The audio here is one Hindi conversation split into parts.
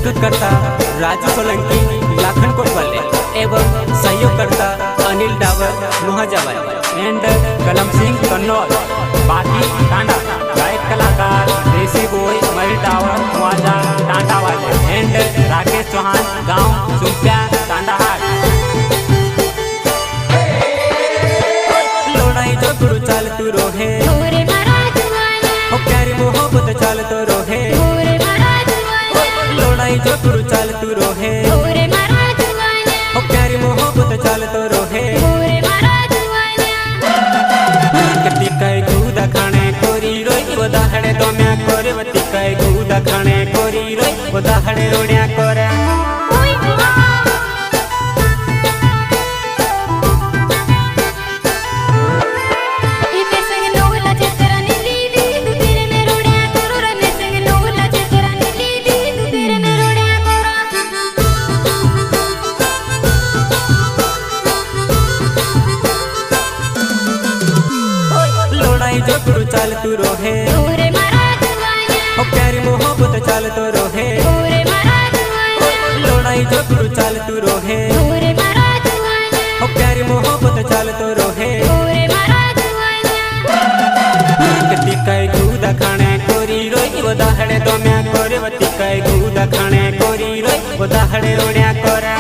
प्रस्तुतकर्ता राजू सोलंकी लाखन कोटवाले एवं सहयोगकर्ता अनिल डावर मोहजाबाद एंड कलम सिंह कन्नौज। बाकी टांडा गायक कलाकार देसी बोई महेश डावर मुआजा टांडा वाले एंड राकेश चौहान गांव सुप्या टांडा हाट। लोड़ाई जो गुरु चाल तू रोहे हो प्यारी मोहब्बत चाल तो रोहे। लोड़ाई जो गुरु चाल तू रोहे हो प्यारी मोहब्बत चाल तो रोहे। तिकाय गुदा खाने कोरी रोई वदाहड़े तो मैं कोरे तिकाय गुदा खाने कोरी रोई वदाहड़े रोड़िया कोरे। जो गुरु चाल तू रोहे हो प्यारी मोहब्बत चाल तो रोहे। लोड़ाई जो गुरु चाल तू रोहे हो प्यारी मोहब्बत चाल तो रोहे। तिकाय गुदा खाने कोरी रोई वदाहड़े तो मैं कोरे तिकाय गुदा खाने कोरी रोई वदाहड़े रोड़िया कोरे।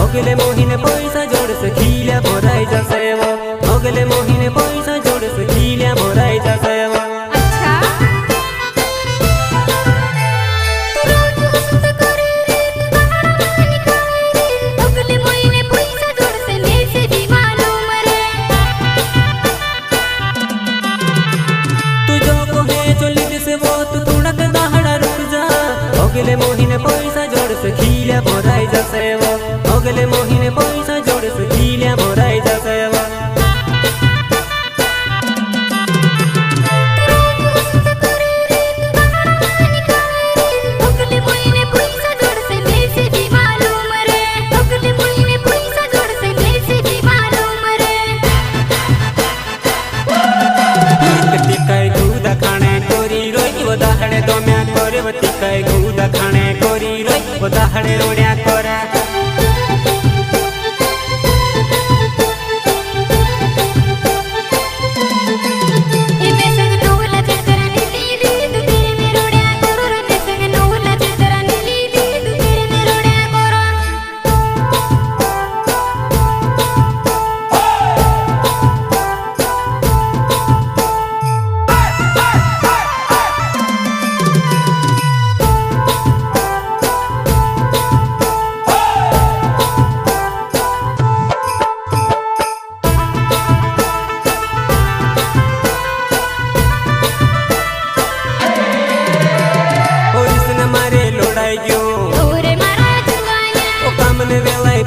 अगले मोहिने पैसा जोड़ से खील्या भोराई जा सेवा। अगले मोहिने पैसा जोड़ से खील्या भोराई जा सेवा। अगले मोहिने पैसा जोड़ से खील्या भोराई जा सेवा। अगले मोहिने पैसा जोड़ से खील्या भोराई जा सेवा। तिकाय गुदा खाने कोरी रोई वदाहड़े तो मैं कोरे तिकाय गुदा खाने कोरी रोई वदाहड़े रोड़िया कोरे।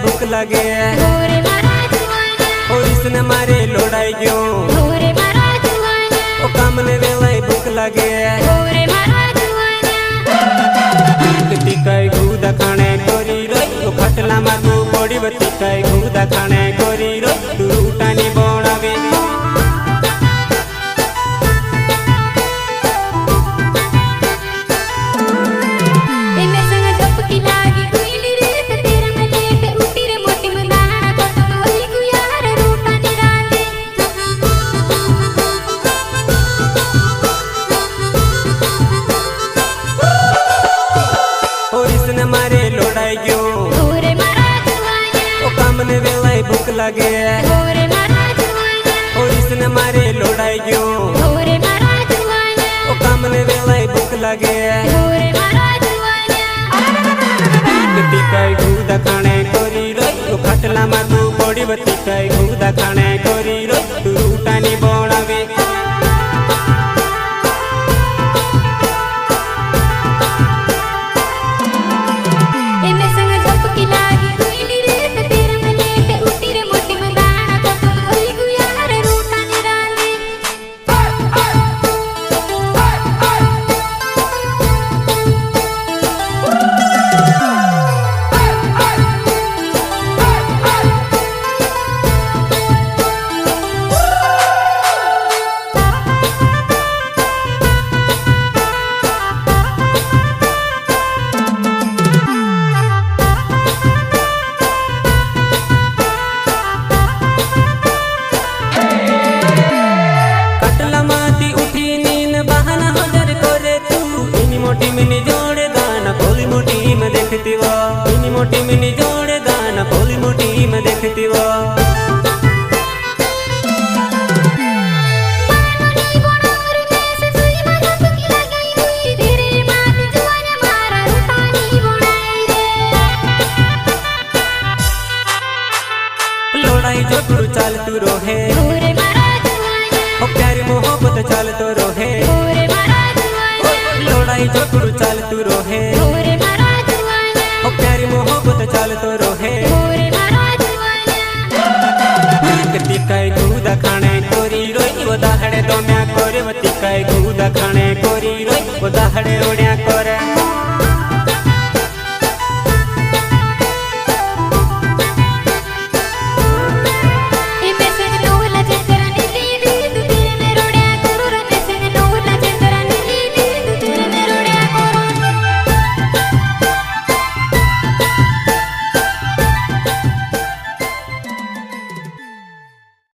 भूख लगे और इसने मारे लोड़ाई क्यों ओ काम ने वेलाई भूख लगे। तिकाय गुदा खाने कोरी रोई ओ खटला मा तू पड़ी तिकाय गुदा खाने कोरी रोई तू उठानी बनावे। लागे ओरे मारा जुआना और इसने मारे लोड़ाई गयो ओरे मारा जुआना ओ काम ने वेलाई भूख लागे ओरे मारा जुआना बत्ती कई गुदा खाने कोरी रोई ओ खटला मा तू पड़ी बत्ती कई गुदा खाने कोरी रोई तू रूटानी बनावे एने संग झपकी लागी कोइली रे ते तेरे मने ते उठी रे मोटी मदाना तो तू होई गुया रे रूटानी रांदी कटला माती उठी नीन बहाना हजार करे तू इनी मोटी मिनी जोड़े दाना भोली मोटी में देखती वो इनी मोटी मिनी जोड़े दाना भोली मोटी में देखती वो मानोनी बोनार में से सुई मा झपकी लागी हुई धीरे माती जुआना मारा रूटानी बनाई रे लोड़ाई जो तू चाल तू रोहे ओरे मारा जुआना ओ प्यारी मोहब्बत चाल तो रोहे ओरे मारा जुआना लोड़ाई जो तू चाल तू रोहे